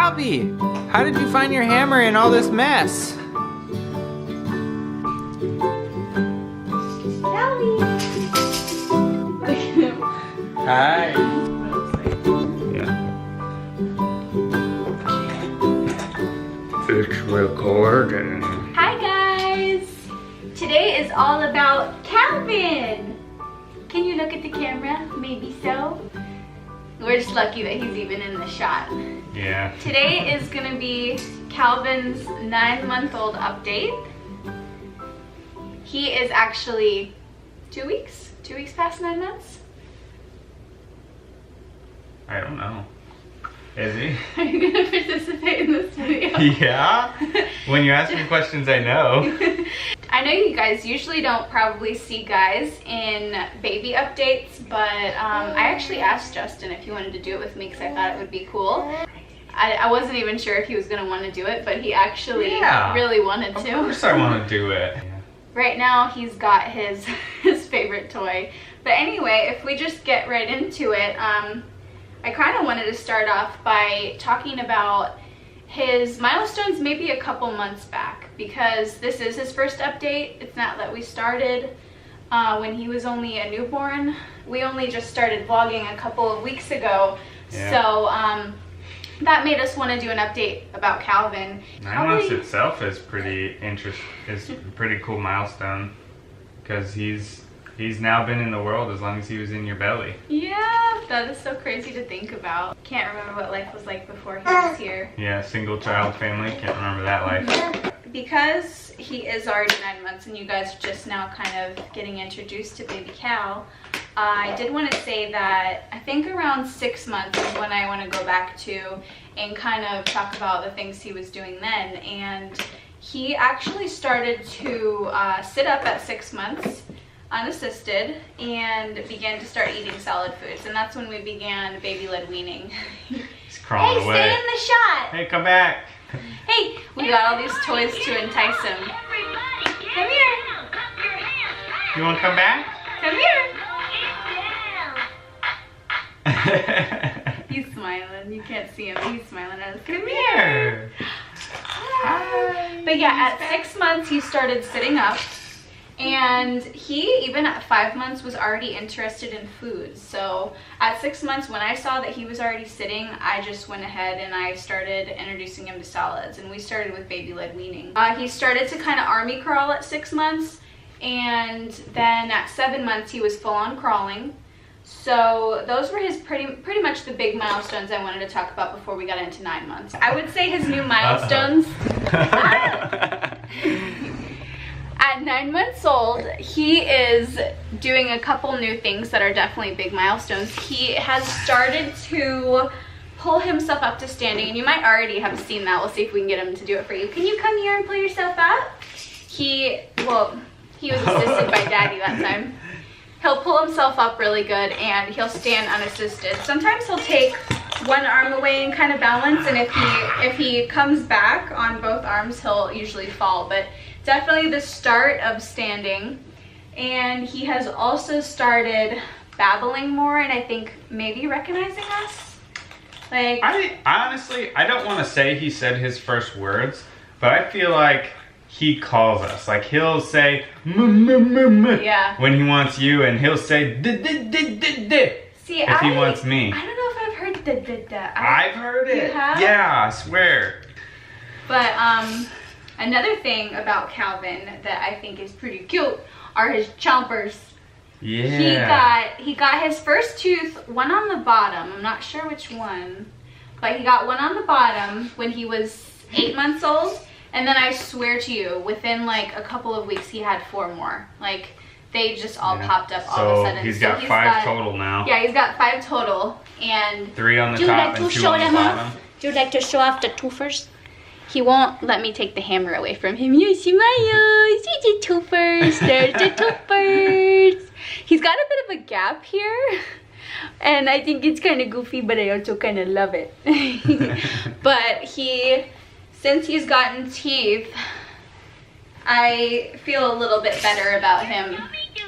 Calby, how did you find your hammer in all this mess? Calby! Hi. It's recording. Hi guys! Today is all about Calvin! Can you look at the camera? Maybe so? We're just lucky that he's even in the shot. Yeah. Today is gonna be Calvin's 9-month-old update. He is actually 2 weeks? 2 weeks past 9 months? I don't know. Is he? Are you gonna participate in this video? Yeah? When you ask me questions, I know. I know you guys usually don't probably see guys in baby updates, but I actually asked Justin if he wanted to do it with me because I thought it would be cool. I wasn't even sure if he was going to want to do it, but he actually really wanted to. Of course I want to do it. Right now he's got his favorite toy. But anyway, if we just get right into it, I kind of wanted to start off by talking about his milestones maybe a couple months back, because this is his first update. It's not that we started when he was only a newborn. We only just started vlogging a couple of weeks ago. Yeah. So that made us want to do an update about Calvin. 9 months itself is pretty is a pretty cool milestone, because he's now been in the world as long as he was in your belly. Yeah, that is so crazy to think about. Can't remember what life was like before he was here. Yeah, single child family, can't remember that life. Because he is already 9 months and you guys are just now kind of getting introduced to baby Cal, I did want to say that I think around 6 months is when I want to go back to and kind of talk about the things he was doing then. And he actually started to sit up at 6 months unassisted and began to start eating solid foods, and that's when we began baby-led weaning. He's crawling away. Hey, stay in the shot! Hey, come back! Hey, we got all these toys to entice him. Come here! You want to come back? Come here! He's smiling. You can't see him, but he's smiling at us. Come here! Hi. But yeah, at 6 months he started sitting up. And he, even at 5 months, was already interested in food. So at 6 months, when I saw that he was already sitting, I just went ahead and I started introducing him to solids. And we started with baby-led weaning. He started to kind of army crawl at 6 months. And then at 7 months, he was full-on crawling. So those were his pretty much the big milestones I wanted to talk about before we got into 9 months. I would say his new milestones... At 9 months old, he is doing a couple new things that are definitely big milestones. He has started to pull himself up to standing, and you might already have seen that. We'll see if we can get him to do it for you. Can you come here and pull yourself up? He was assisted by Daddy that time. He'll pull himself up really good, and he'll stand unassisted. Sometimes he'll take one arm away and kind of balance, and if he comes back on both arms, he'll usually fall. But definitely the start of standing. And he has also started babbling more, and I think maybe recognizing us. Like, I honestly don't want to say he said his first words, but I feel like he calls us. Like, he'll say yeah, when he wants you, and he'll say see, if he wants me. I don't know if I've heard da. I've heard it. You have? Yeah, I swear. But another thing about Calvin that I think is pretty cute are his chompers. Yeah. He got his first tooth, one on the bottom. I'm not sure which one, but he got one on the bottom when he was 8 months old. And then I swear to you, within like a couple of weeks, he had 4 more. Like, they just all popped up all of a sudden. He's got 5 total now. Yeah, he's got 5 total, and 3 on the top and 2 on the bottom. Do you like to show off the 2 first? He won't let me take the hammer away from him. You smile. See the 2 first. There's the 2 first. He's got a bit of a gap here, and I think it's kind of goofy, but I also kind of love it. But since he's gotten teeth, I feel a little bit better about him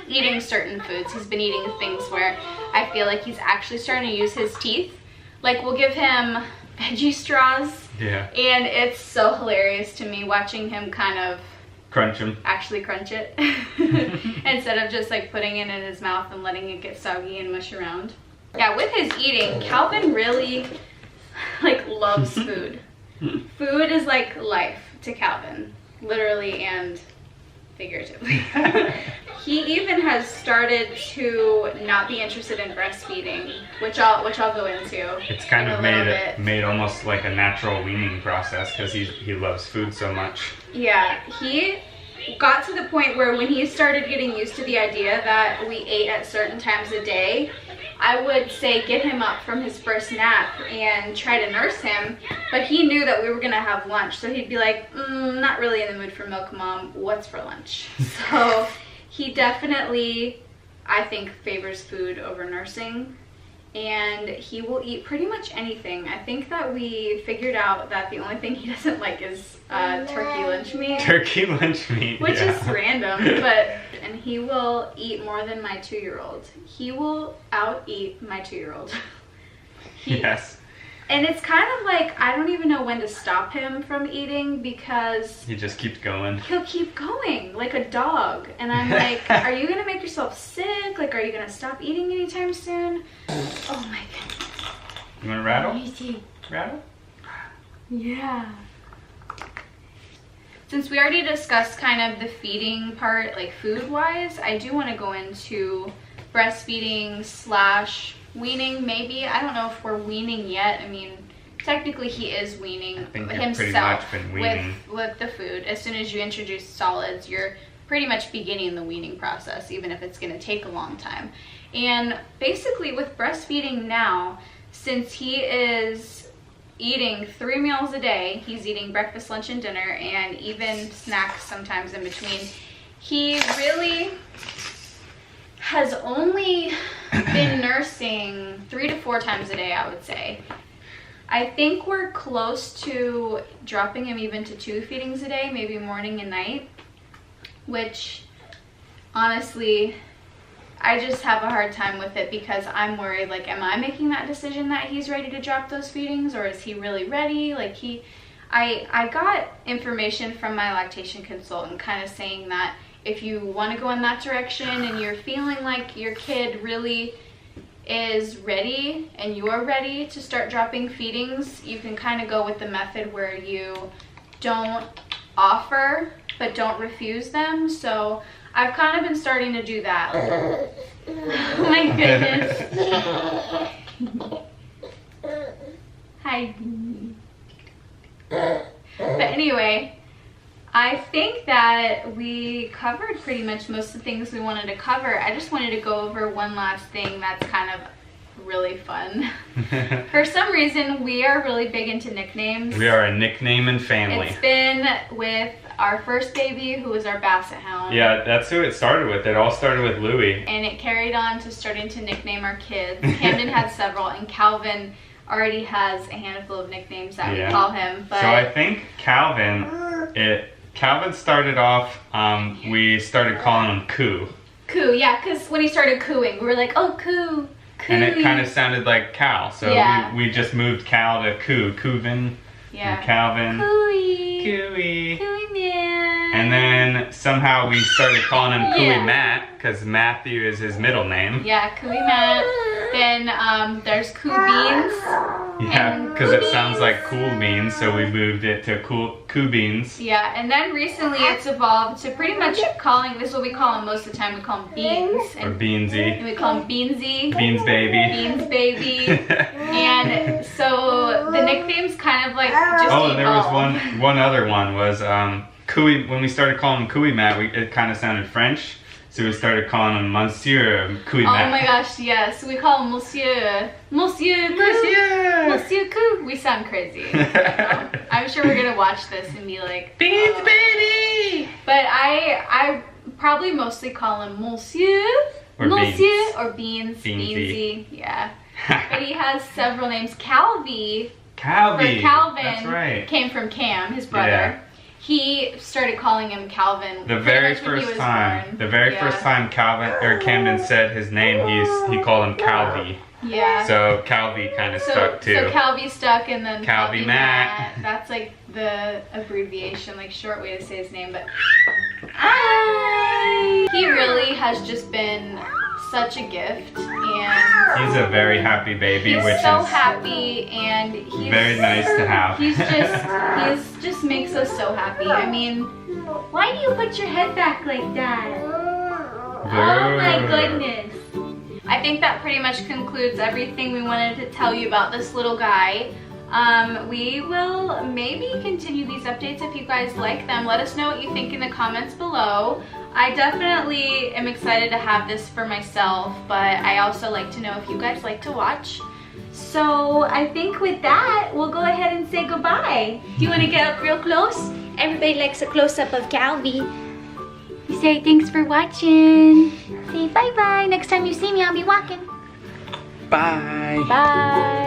eating certain foods. He's been eating things where I feel like he's actually starting to use his teeth. Like, we'll give him veggie straws Yeah. And it's so hilarious to me watching him kind of actually crunch it instead of just like putting it in his mouth and letting it get soggy and mush around. Yeah, with his eating, Calvin really like loves food. Food is like life to Calvin, literally and figuratively. He even has started to not be interested in breastfeeding, which I'll go into. It's kind of made almost like a natural weaning process because he loves food so much. Yeah, he got to the point where when he started getting used to the idea that we ate at certain times a day, I would say get him up from his first nap and try to nurse him, but he knew that we were gonna have lunch, so he'd be like, not really in the mood for milk, Mom, what's for lunch? So he definitely, I think, favors food over nursing, and he will eat pretty much anything. I think that we figured out that the only thing he doesn't like is turkey lunch meat. Turkey lunch meat, which is random, and he will eat more than my 2-year-old. He will out-eat my 2-year-old. Yes. And it's kind of like, I don't even know when to stop him from eating because he just keeps going. He'll keep going like a dog. And I'm like, are you gonna make yourself sick? Like, are you gonna stop eating anytime soon? Oh my goodness. You wanna rattle? Rattle? Yeah. Since we already discussed kind of the feeding part, like food-wise, I do want to go into breastfeeding / weaning, maybe. I don't know if we're weaning yet. I mean, technically he is weaning himself with the food. As soon as you introduce solids, you're pretty much beginning the weaning process, even if it's going to take a long time. And basically with breastfeeding now, since he is eating 3 meals a day, he's eating breakfast, lunch, and dinner, and even snacks sometimes in between, he really has only been nursing 3 to 4 times a day, I would say. I think we're close to dropping him even to 2 feedings a day, maybe morning and night, which honestly, I just have a hard time with it because I'm worried, like, am I making that decision that he's ready to drop those feedings, or is he really ready? Like, I got information from my lactation consultant kind of saying that if you want to go in that direction and you're feeling like your kid really is ready and you're ready to start dropping feedings, you can kind of go with the method where you don't offer but don't refuse them. So I've kind of been starting to do that. Oh my goodness. Hi. But anyway, I think that we covered pretty much most of the things we wanted to cover. I just wanted to go over one last thing that's kind of really fun. For some reason, we are really big into nicknames. We are a nicknaming family. It's been with our first baby, who was our Basset Hound. Yeah, that's who it started with. It all started with Louie. And it carried on to starting to nickname our kids. Camden had several, and Calvin already has a handful of nicknames that we call him. But so I think Calvin started off, we started calling him Coo. Coo, yeah, because when he started cooing, we were like, oh, Coo. And it kind of sounded like Cal, so we just moved Cal to Coo. Coovin. Yeah. And Calvin. Cooey. Cooey. Cooey man. And then somehow we started calling him Cooey Matt, because Matthew is his middle name. Yeah, Cooey Matt. Then there's Coo Beans. Yeah, because it sounds like cool beans, so we moved it to Coo Beans. Yeah, and then recently it's evolved to pretty much calling, this is what we call him most of the time, we call him Beans. Or Beansy. And we call him Beansy. Beans Baby. Beans Baby. And so the nicknames kind of like just evolved. There was one other one was Cooey. When we started calling him Cooey Matt, it kind of sounded French. So we started calling him Monsieur Cooey Matt. Oh my gosh, yes. We call him Monsieur. Monsieur Coo. Monsieur Coo. We sound crazy. I'm sure we're going to watch this and be like, Beans Baby! But I probably mostly call him Monsieur. Or Monsieur. Beans. Or Beans. Beansy. Beansy. Yeah. But he has several names. Calvi. Calvi. For Calvin. That's right. Came from Cam, his brother. Yeah. He started calling him Calvin the very first time. The very first time Camden said his name, he called him Calvi. Yeah. So Calvi kind of stuck too. So Calvi stuck, and then Calvi Matt. That's like the abbreviation, like short way to say his name, but he really has just been such a gift, and he's a very happy baby, he's which so is happy, and he's very nice to have. He's just makes us so happy. I mean, why do you put your head back like that? Oh my goodness. I think that pretty much concludes everything we wanted to tell you about this little guy. We will maybe continue these updates if you guys like them. Let us know what you think in the comments below. I definitely am excited to have this for myself, but I also like to know if you guys like to watch. So I think with that, we'll go ahead and say goodbye. Do you want to get up real close? Everybody likes a close-up of Calvi. You say thanks for watching. Say bye-bye. Next time you see me, I'll be walking. Bye. Bye.